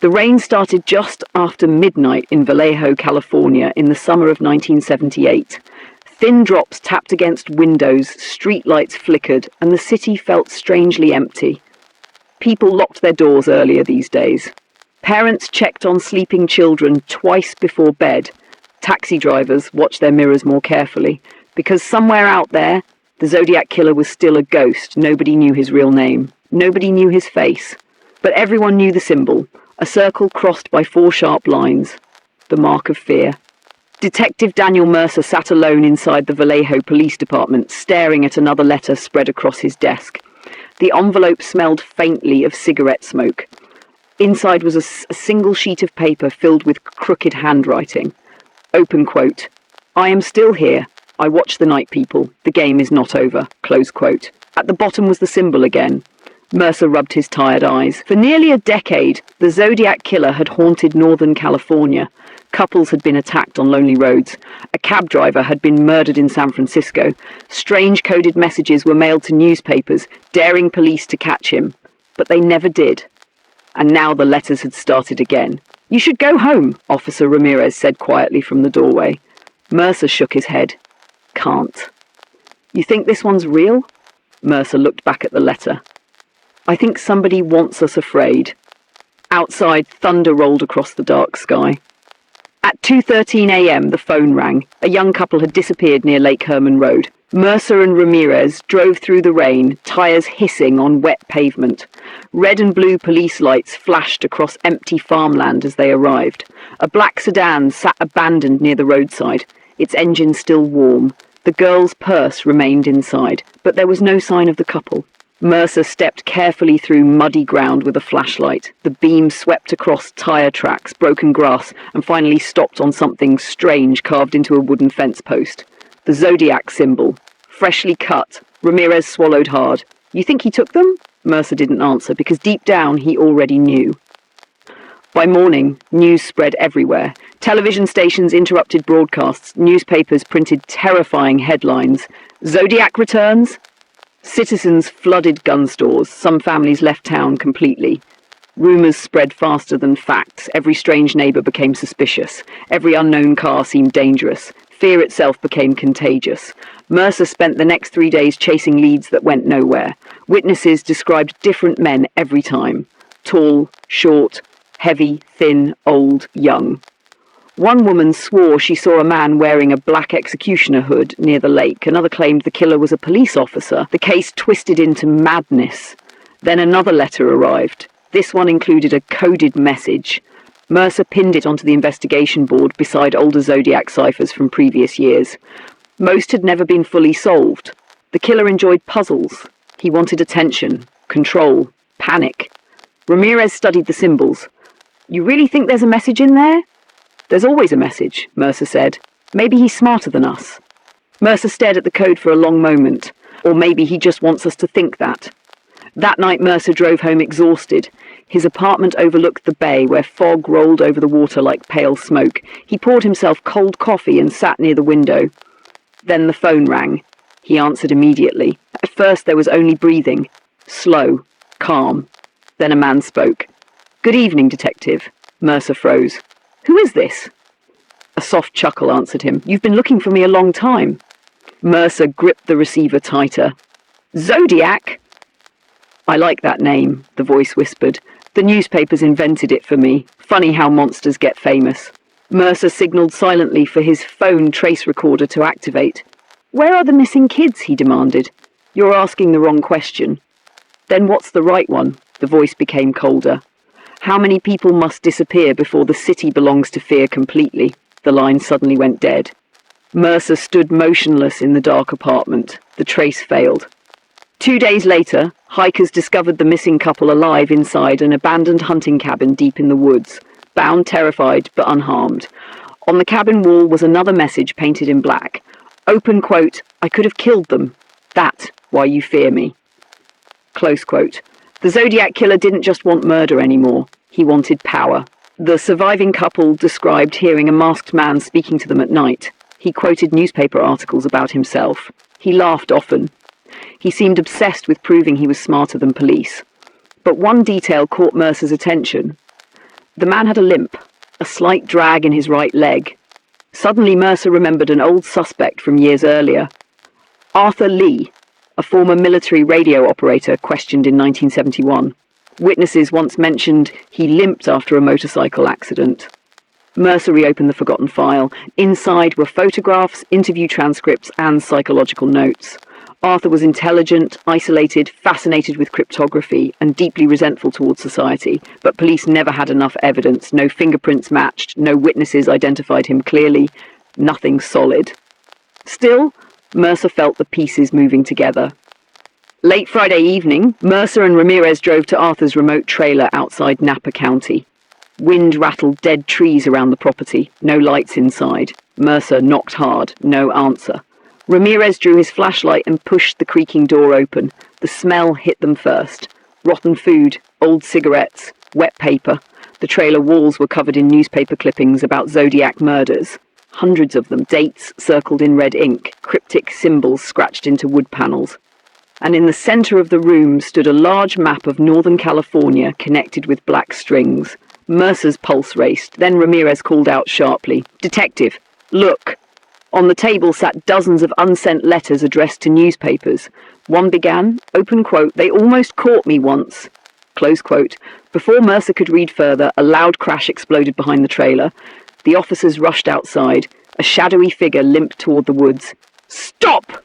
The rain started just after midnight in Vallejo, California, in the summer of 1978. Thin drops tapped against windows, streetlights flickered, and the city felt strangely empty. People locked their doors earlier these days. Parents checked on sleeping children twice before bed. Taxi drivers watched their mirrors more carefully, because somewhere out there, the Zodiac Killer was still a ghost. Nobody knew his real name. Nobody knew his face. But everyone knew the symbol, a circle crossed by 4 sharp lines, the mark of fear. Detective Daniel Mercer sat alone inside the Vallejo Police Department, staring at another letter spread across his desk. The envelope smelled faintly of cigarette smoke. Inside was a single sheet of paper filled with crooked handwriting. Open quote, "I am still here. I watch the night people. The game is not over." Close quote. At the bottom was the symbol again. Mercer rubbed his tired eyes. For nearly a decade, the Zodiac Killer had haunted Northern California. Couples had been attacked on lonely roads. A cab driver had been murdered in San Francisco. Strange coded messages were mailed to newspapers, daring police to catch him. But they never did. And now the letters had started again. "You should go home," Officer Ramirez said quietly from the doorway. Mercer shook his head. "Can't." "You think this one's real?" Mercer looked back at the letter. "I think somebody wants us afraid." Outside, thunder rolled across the dark sky. At 2:13 a.m., the phone rang. A young couple had disappeared near Lake Herman Road. Mercer and Ramirez drove through the rain, tires hissing on wet pavement. Red and blue police lights flashed across empty farmland as they arrived. A black sedan sat abandoned near the roadside, its engine still warm. The girl's purse remained inside, but there was no sign of the couple. Mercer stepped carefully through muddy ground with a flashlight. The beam swept across tire tracks, broken grass, and finally stopped on something strange carved into a wooden fence post. The Zodiac symbol, freshly cut. Ramirez swallowed hard. "You think he took them?" Mercer didn't answer, because deep down he already knew. By morning, news spread everywhere. Television stations interrupted broadcasts. Newspapers printed terrifying headlines. "Zodiac returns?" Citizens flooded gun stores. Some families left town completely. Rumours spread faster than facts. Every strange neighbour became suspicious. Every unknown car seemed dangerous. Fear itself became contagious. Mercer spent the next 3 days chasing leads that went nowhere. Witnesses described different men every time. Tall, short, heavy, thin, old, young. One woman swore she saw a man wearing a black executioner hood near the lake. Another claimed the killer was a police officer. The case twisted into madness. Then another letter arrived. This one included a coded message. Mercer pinned it onto the investigation board beside older Zodiac ciphers from previous years. Most had never been fully solved. The killer enjoyed puzzles. He wanted attention, control, panic. Ramirez studied the symbols. "You really think there's a message in there?" "There's always a message," Mercer said. "Maybe he's smarter than us." Mercer stared at the code for a long moment. Or maybe he just wants us to think that. That night Mercer drove home exhausted. His apartment overlooked the bay, where fog rolled over the water like pale smoke. He poured himself cold coffee and sat near the window. Then the phone rang. He answered immediately. At first there was only breathing. Slow, calm. Then a man spoke. "Good evening, Detective." Mercer froze. "Who is this?" A soft chuckle answered him. "You've been looking for me a long time." Mercer gripped the receiver tighter. "Zodiac?" "I like that name," the voice whispered. "The newspapers invented it for me. Funny how monsters get famous." Mercer signaled silently for his phone trace recorder to activate. "Where are the missing kids?" he demanded. "You're asking the wrong question." "Then what's the right one?" The voice became colder. "How many people must disappear before the city belongs to fear completely?" The line suddenly went dead. Mercer stood motionless in the dark apartment. The trace failed. 2 days later, hikers discovered the missing couple alive inside an abandoned hunting cabin deep in the woods, bound, terrified, but unharmed. On the cabin wall was another message painted in black. Open quote, "I could have killed them. That's why you fear me." Close quote. The Zodiac Killer didn't just want murder anymore. He wanted power. The surviving couple described hearing a masked man speaking to them at night. He quoted newspaper articles about himself. He laughed often. He seemed obsessed with proving he was smarter than police. But one detail caught Mercer's attention. The man had a limp, a slight drag in his right leg. Suddenly Mercer remembered an old suspect from years earlier. Arthur Lee, a former military radio operator questioned in 1971. Witnesses once mentioned he limped after a motorcycle accident. Mercer reopened the forgotten file. Inside were photographs, interview transcripts, and psychological notes. Arthur was intelligent, isolated, fascinated with cryptography, and deeply resentful towards society, but police never had enough evidence. No fingerprints matched, no witnesses identified him clearly, nothing solid. Still, Mercer felt the pieces moving together. Late Friday evening, Mercer and Ramirez drove to Arthur's remote trailer outside Napa County. Wind rattled dead trees around the property, no lights inside. Mercer knocked hard, no answer. Ramirez drew his flashlight and pushed the creaking door open. The smell hit them first. Rotten food, old cigarettes, wet paper. The trailer walls were covered in newspaper clippings about Zodiac murders. Hundreds of them, dates circled in red ink, cryptic symbols scratched into wood panels. And in the center of the room stood a large map of Northern California connected with black strings. Mercer's pulse raced. Then Ramirez called out sharply, "Detective, look!" On the table sat dozens of unsent letters addressed to newspapers. One began, open quote, "They almost caught me once," close quote. Before Mercer could read further, a loud crash exploded behind the trailer. The officers rushed outside. A shadowy figure limped toward the woods. "Stop!"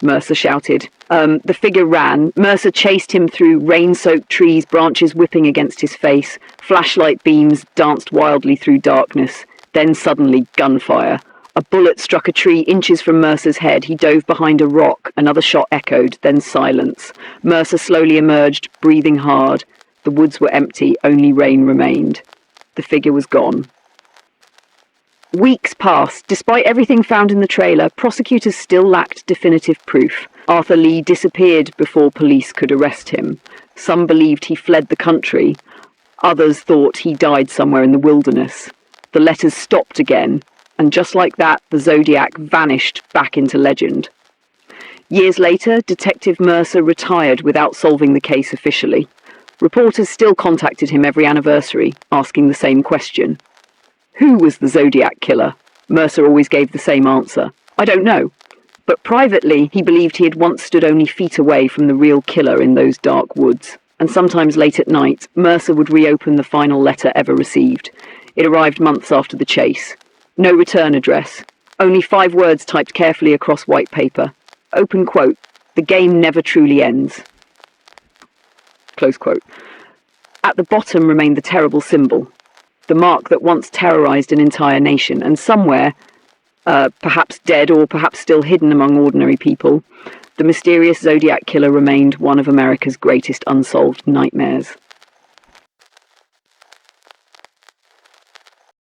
Mercer shouted. The figure ran. Mercer chased him through rain-soaked trees, branches whipping against his face. Flashlight beams danced wildly through darkness. Then suddenly, gunfire. A bullet struck a tree inches from Mercer's head. He dove behind a rock. Another shot echoed, then silence. Mercer slowly emerged, breathing hard. The woods were empty, only rain remained. The figure was gone. Weeks passed. Despite everything found in the trailer, prosecutors still lacked definitive proof. Arthur Lee disappeared before police could arrest him. Some believed he fled the country. Others thought he died somewhere in the wilderness. The letters stopped again, and just like that, the Zodiac vanished back into legend. Years later, Detective Mercer retired without solving the case officially. Reporters still contacted him every anniversary, asking the same question. Who was the Zodiac Killer? Mercer always gave the same answer. I don't know. But privately, he believed he had once stood only feet away from the real killer in those dark woods. And sometimes late at night, Mercer would reopen the final letter ever received. It arrived months after the chase. No return address. Only 5 words typed carefully across white paper. Open quote, "The game never truly ends." Close quote. At the bottom remained the terrible symbol, the mark that once terrorized an entire nation, and somewhere, perhaps dead or perhaps still hidden among ordinary people, the mysterious Zodiac Killer remained one of America's greatest unsolved nightmares.